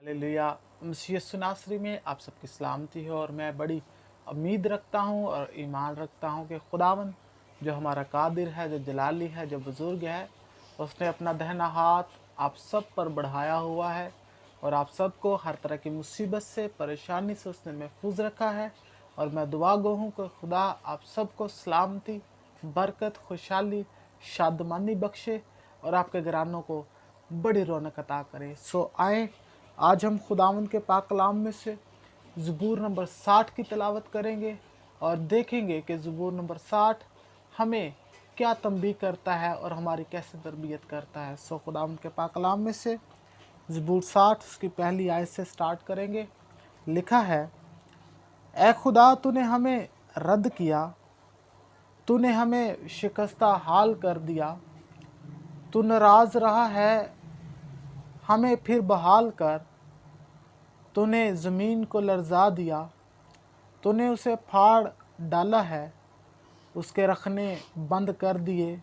Hallelujah. मसीह यीशु नासरी में आप सबकी सलामती हो और मैं बड़ी उम्मीद रखता हूँ और ईमान रखता हूँ कि खुदावन जो हमारा कादिर है, जो जलाली है, जो बुज़ुर्ग है, उसने अपना दाहिना हाथ आप सब पर बढ़ाया हुआ है और आप सबको हर तरह की मुसीबत से, परेशानी से उसने महफूज रखा है। और मैं दुआ गो हूँ कि खुदा आप सबको सलामती, बरकत, खुशहाली, शादमानी बख्शे और आपके घरानों को बड़ी रौनक अता करे। सो आए आज हम खुदावंद के पाक कलाम में से ज़बूर नंबर 60 की तिलावत करेंगे और देखेंगे कि ज़बूर नंबर 60 हमें क्या तंबीह करता है और हमारी कैसे तरबियत करता है। सो खुदावंद के पाक कलाम में से ज़बूर 60 उसकी पहली आयत से स्टार्ट करेंगे। लिखा है, ए खुदा तूने हमें रद्द किया, तूने हमें शिकस्ता हाल कर दिया, तू नाराज़ रहा है, हमें फिर बहाल कर। तूने ज़मीन को लरज़ा दिया, तूने उसे फाड़ डाला है, उसके रखने बंद कर दिए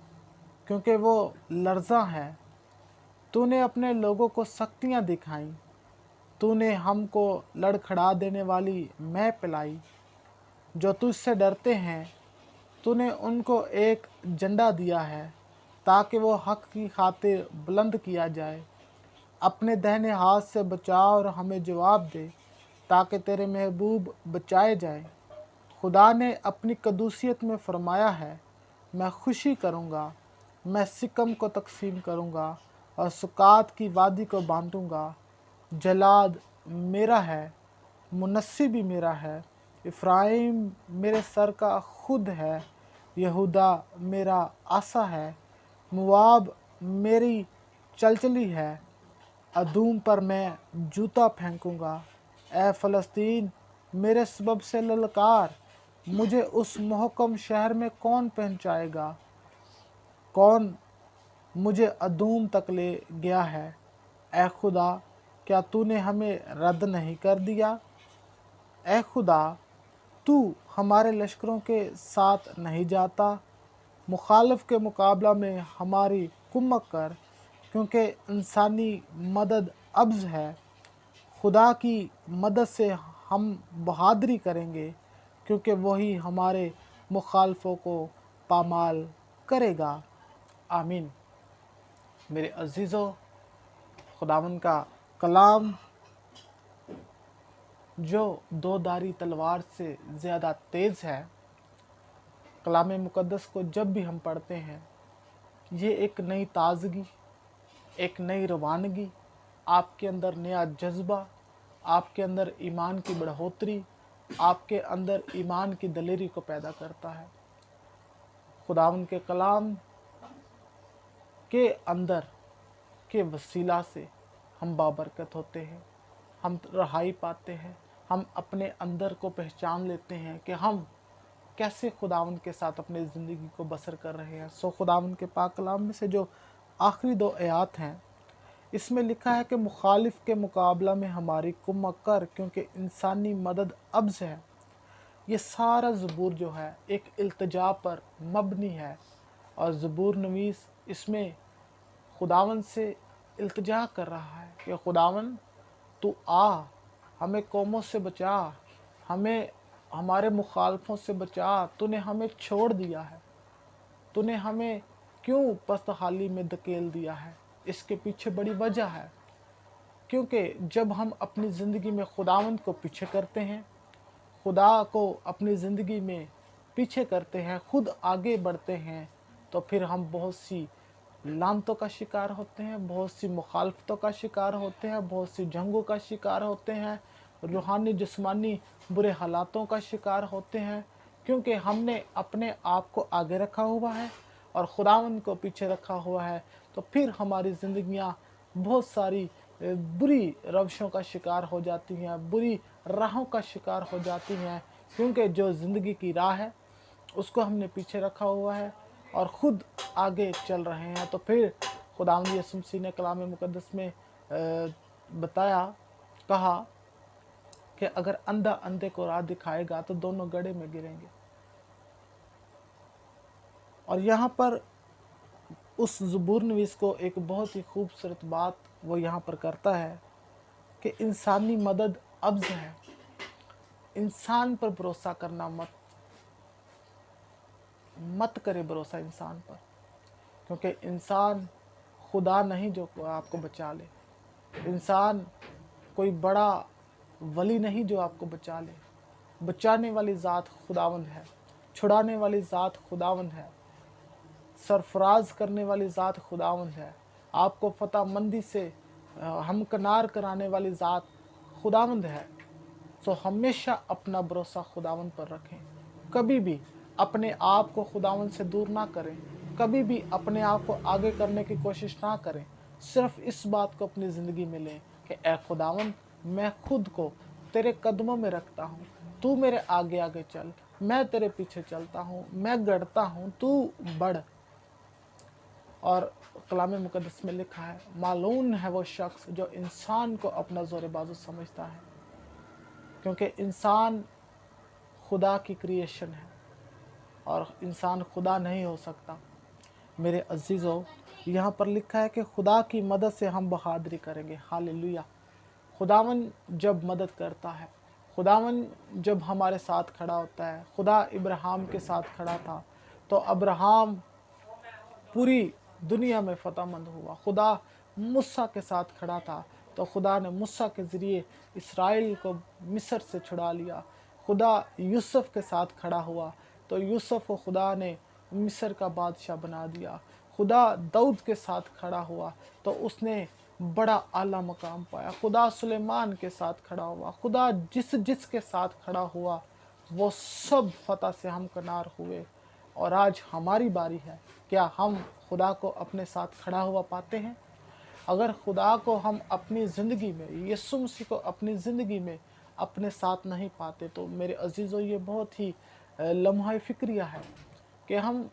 क्योंकि वो लरज़ा है। तूने अपने लोगों को सख्तियाँ दिखाईं, तूने हमको लड़खड़ा देने वाली मैं पिलाई। जो तुझसे डरते हैं तूने उनको एक झंडा दिया है ताकि वो हक़ की खातिर बुलंद किया जाए। अपने दाहिने हाथ से बचा और हमें जवाब दे ताकि तेरे महबूब बचाए जाए। खुदा ने अपनी कदूसियत में फरमाया है, मैं खुशी करूँगा, मैं सिकम को तकसीम करूँगा और सुकात की वादी को बांटूँगा। जलाद मेरा है, मुनस्सी भी मेरा है, इफ़राइम मेरे सर का खुद है, यहूदा मेरा आसा है, मुआब मेरी चलचली है, अदूम पर मैं जूता फेंकूँगा। ए फ़लस्तीन मेरे सबब से ललकार, मुझे उस मोहकम शहर में कौन पहुँचाएगा? कौन मुझे अदूम तक ले गया है? ए खुदा क्या तूने हमें रद्द नहीं कर दिया? ए खुदा तू हमारे लश्करों के साथ नहीं जाता? मुखालिफ के मुकाबला में हमारी कुम्मक कर, क्योंकि इंसानी मदद अब्ज़ है। खुदा की मदद से हम बहादरी करेंगे क्योंकि वही हमारे मुखालफों को पामाल करेगा। आमीन। मेरे अजीज़ों, खुदावन का कलाम जो दो धारी तलवार से ज़्यादा तेज़ है, कलाम मुक़द्दस को जब भी हम पढ़ते हैं, ये एक नई ताज़गी, एक नई रवानगी, आपके अंदर नया जज्बा, आपके अंदर ईमान की बढ़ोतरी, आपके अंदर ईमान की दलेरी को पैदा करता है। खुदावन के कलाम के अंदर के वसीला से हम बाबरकत होते हैं, हम रहाई पाते हैं, हम अपने अंदर को पहचान लेते हैं कि हम कैसे खुदावन के साथ अपनी ज़िंदगी को बसर कर रहे हैं। सो खुदावन के पाक कलाम में से जो आखिरी दो आयात हैं, इसमें लिखा है कि मुखालिफ के मुकाबला में हमारी कुम्मक कर, क्योंकि इंसानी मदद अब्ज़ है। ये सारा ज़बूर जो है एक इल्तिजा पर मबनी है और ज़बूर नवीस इसमें खुदावन से इल्तिजा कर रहा है कि खुदावन तू आ, हमें कौमों से बचा, हमें हमारे मुखालफों से बचा। तूने हमें छोड़ दिया है, तूने हमें क्यों पस्त हाली में धकेल दिया है? इसके पीछे बड़ी वजह है, क्योंकि जब हम अपनी ज़िंदगी में खुदावंद को पीछे करते हैं, खुदा को अपनी ज़िंदगी में पीछे करते हैं, खुद आगे बढ़ते हैं, तो फिर हम बहुत सी लानतों का शिकार होते हैं, बहुत सी मुखालफतों का शिकार होते हैं, बहुत सी जंगों का शिकार होते हैं, रूहानी जिस्मानी बुरे हालातों का शिकार होते हैं, क्योंकि हमने अपने आप को आगे रखा हुआ है और खुदावंद को पीछे रखा हुआ है। तो फिर हमारी ज़िंदगियां बहुत सारी बुरी रवशों का शिकार हो जाती हैं, बुरी राहों का शिकार हो जाती हैं, क्योंकि जो ज़िंदगी की राह है उसको हमने पीछे रखा हुआ है और ख़ुद आगे चल रहे हैं। तो फिर खुदावंद यीशु मसीह ने कलाम मुक़द्दस में बताया, कहा कि अगर अंधा अंधे को राह दिखाएगा तो दोनों गड्ढे में गिरेंगे। और यहाँ पर उस ज़बूर नवीस को एक बहुत ही खूबसूरत बात वो यहाँ पर करता है कि इंसानी मदद अब्ज़ है। इंसान पर भरोसा करना मत करे भरोसा इंसान पर, क्योंकि इंसान खुदा नहीं जो आपको बचा ले। इंसान कोई बड़ा वली नहीं जो आपको बचा ले। बचाने वाली ज़ात खुदावंद है, छुड़ाने वाली ज़ात खुदावंद है, सरफराज करने वाली ज़ात खुदावंद है, आपको फतहमंदी से हमकनार कराने वाली ज़ात खुदावंद है। सो हमेशा अपना भरोसा खुदावंद पर रखें। कभी भी अपने आप को खुदावंद से दूर ना करें, कभी भी अपने आप को आगे करने की कोशिश ना करें। सिर्फ इस बात को अपनी ज़िंदगी में लें कि ए खुदावंद, मैं खुद को तेरे कदमों में रखता हूँ, तू मेरे आगे आगे चल, मैं तेरे पीछे चलता हूँ, मैं गढ़ता हूँ, तू बढ़। और कलाम मुकद्दस में लिखा है, मालूम है वो शख्स जो इंसान को अपना ज़ोर बाजू समझता है, क्योंकि इंसान खुदा की क्रिएशन है और इंसान खुदा नहीं हो सकता। मेरे अजीज़ों, यहाँ पर लिखा है कि खुदा की मदद से हम बहादुरी करेंगे। हालेलुया। खुदावन जब मदद करता है, खुदावन जब हमारे साथ खड़ा होता है। खुदा इब्राहिम के साथ खड़ा था तो अब्राहम पूरी दुनिया में फतहमंद हुआ। खुदा मूसा के साथ खड़ा था तो खुदा ने मूसा के ज़रिए इसराइल को मिस्र से छुड़ा लिया। खुदा यूसुफ के साथ खड़ा हुआ तो यूसुफ को खुदा ने मिस्र का बादशाह बना दिया। खुदा दाऊद के साथ खड़ा हुआ तो उसने बड़ा आला मकाम पाया। खुदा सुलेमान के साथ खड़ा हुआ। खुदा जिस के साथ खड़ा हुआ वो सब फतह से हमकनार हुए। और आज हमारी बारी है, क्या हम खुदा को अपने साथ खड़ा हुआ पाते हैं? अगर खुदा को हम अपनी ज़िंदगी में, यीशु मसीह को अपनी ज़िंदगी में अपने साथ नहीं पाते तो मेरे अजीज़ों, ये बहुत ही लम्हा फ़िक्रिया है कि हम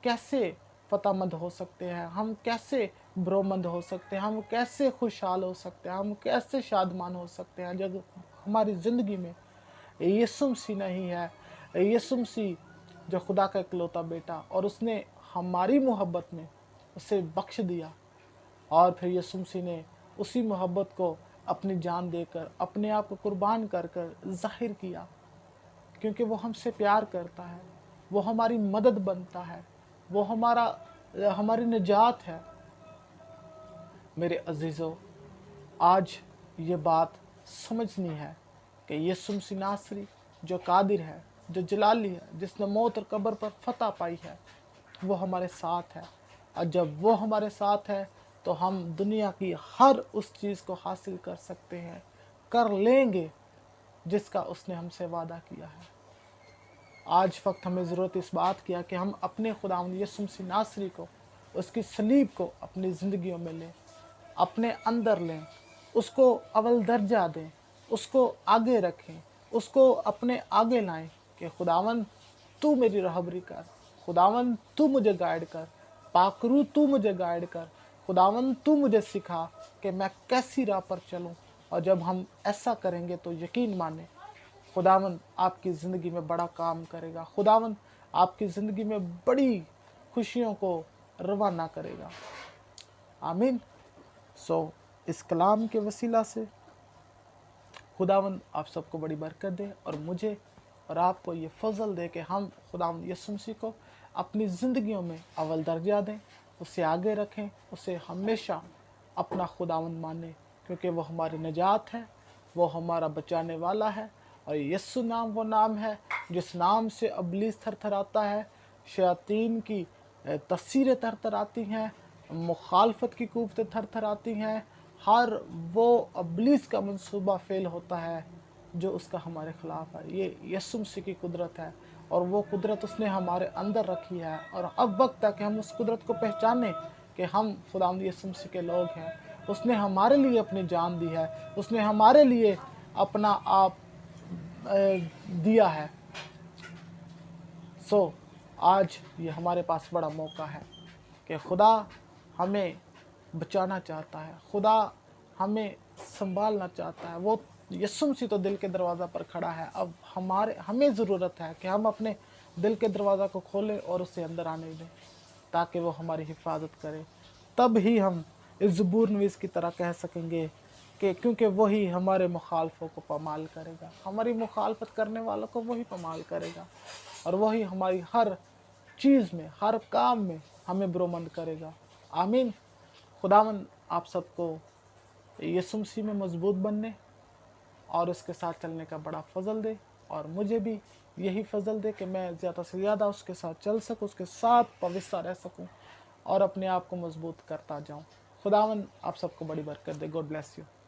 कैसे फ़तहमंद हो सकते हैं, हम कैसे ब्रोमंद हो सकते हैं, हम कैसे खुशहाल हो सकते हैं, हम कैसे शादमान हो सकते हैं जब हमारी ज़िंदगी में यीशु मसीह नहीं है। यीशु मसीह जो खुदा का इकलौता बेटा, और उसने हमारी मोहब्बत में उसे बख्श दिया और फिर यीशु मसीह ने उसी मोहब्बत को अपनी जान देकर, अपने आप को कुर्बान कर कर ज़ाहिर किया, क्योंकि वो हमसे प्यार करता है, वो हमारी मदद बनता है, वो हमारी निजात है। मेरे अजीज़ों, आज ये बात समझनी है कि यीशु मसीह नासरी जो कादिर है, जो जलाली है, जिसने मौत और कब्र पर फतह पाई है, वो हमारे साथ है। और जब वो हमारे साथ है तो हम दुनिया की हर उस चीज़ को हासिल कर सकते हैं, कर लेंगे जिसका उसने हमसे वादा किया है। आज वक्त हमें ज़रूरत इस बात की है कि हम अपने खुदावंद यीशु मसीह नासरी को, उसकी सलीब को अपनी ज़िंदगियों में लें, अपने अंदर लें, उसको अव्वल दर्जा दें, उसको आगे रखें, उसको अपने आगे लाएं कि खुदावंद तू मेरी रहबरी कर, खुदावंद तू मुझे गाइड कर, पाकरू तू मुझे गाइड कर, खुदावंद तू मुझे सिखा कि मैं कैसी राह पर चलूं। और जब हम ऐसा करेंगे तो यकीन माने खुदावंद आपकी ज़िंदगी में बड़ा काम करेगा। खुदावंद आपकी ज़िंदगी में बड़ी खुशियों को रवाना करेगा। आमीन। इस कलाम के वसीला से खुदावंद आप सबको बड़ी बरकत दे और मुझे और आपको ये फजल दे कि हम खुदावंद यीशु मसीह को अपनी ज़िंदगियों में अव्वल दर्जा दें, उसे आगे रखें, उसे हमेशा अपना खुदावंद माने, क्योंकि वो हमारी निजात है, वो हमारा बचाने वाला है। और यीशु नाम वो नाम है जिस नाम से अबलीस थरथराता है, शयातीन की तस्वीरें थरथराती हैं, मुखालफत की कुव्वतें थरथराती हैं, हर वो अबलीस का मंसूबा फेल होता है जो उसका हमारे ख़िलाफ़ है। ये यीशु मसीह की कुदरत है और वो कुदरत उसने हमारे अंदर रखी है। और अब वक्त है कि हम उस कुदरत को पहचानें कि हम खुदावंद यीशु मसीह के लोग हैं। उसने हमारे लिए अपनी जान दी है, उसने हमारे लिए अपना आप दिया है। आज ये हमारे पास बड़ा मौका है कि खुदा हमें बचाना चाहता है, खुदा हमें संभालना चाहता है। वो यीशु मसीह तो दिल के दरवाज़ा पर खड़ा है। अब हमें ज़रूरत है कि हम अपने दिल के दरवाज़ा को खोलें और उसे अंदर आने दें ताकि वो हमारी हिफाजत करे। तब ही हम इस ज़बूर नवीस की तरह कह सकेंगे کہ کیونکہ وہی ہمارے مخالفوں کو پامال کرے گا، ہماری مخالفت کرنے والوں کو وہی پامال کرے گا، اور وہی ہماری ہر چیز میں، ہر کام میں ہمیں برومند کرے گا۔ آمین۔ خداوند آپ سب کو یسوع مسیح میں مضبوط بننے اور اس کے ساتھ چلنے کا بڑا فضل دے، اور مجھے بھی یہی فضل دے کہ میں زیادہ سے زیادہ اس کے ساتھ چل سکوں، اس کے ساتھ پویسہ رہ سکوں اور اپنے آپ کو مضبوط کرتا جاؤں۔ خداوند آپ سب کو بڑی برکت دے۔ Good bless you.